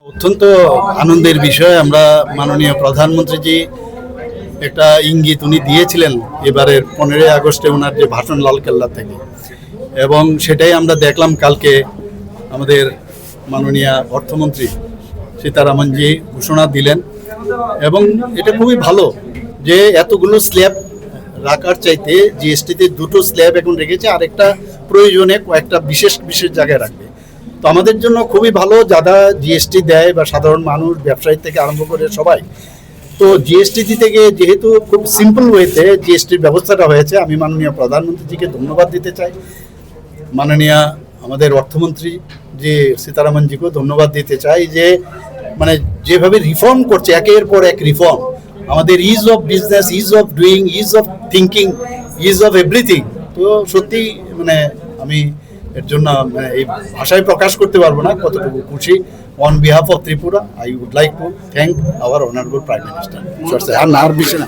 অত্যন্ত আনন্দের বিষয়। আমরা মাননীয় প্রধানমন্ত্রীজি একটা ইঙ্গিত উনি দিয়েছিলেন এবারের 15ই আগস্টে ওনার যে ভাষণ লালকেল্লা থেকে, এবং সেটাই আমরা দেখলাম কালকে আমাদের মাননীয় অর্থমন্ত্রী সীতারামনজি ঘোষণা দিলেন। এবং এটা খুবই ভালো যে এতগুলো স্ল্যাব রাখার চাইতে জিএসটিতে দুটো স্ল্যাব এখন রেখেছে, আরেকটা প্রয়োজনে কয়েকটা বিশেষ বিশেষ জায়গায় রাখবে। তো আমাদের জন্য খুবই ভালো যারা জিএসটি দেয় বা সাধারণ মানুষ ব্যবসায়ী থেকে আরম্ভ করে সবাই। তো জিএসটি থেকে যেহেতু খুব সিম্পল ওয়েতে জিএসটির ব্যবস্থাটা হয়েছে, আমি মাননীয় প্রধানমন্ত্রীজিকে ধন্যবাদ দিতে চাই, মাননীয় আমাদের অর্থমন্ত্রী যে সীতারামনজিকেও ধন্যবাদ দিতে চাই যে মানে যেভাবে রিফর্ম করছে, একের পর এক রিফর্ম, আমাদের is of business, is of doing, is of thinking, is of everything. তো সত্যি মানে আমি এর জন্য মানে এই ভাষায় প্রকাশ করতে পারবো না কতটুকু খুশি। On behalf of Tripura I would like to thank our honourable prime minister. আর না, আর বেশি না।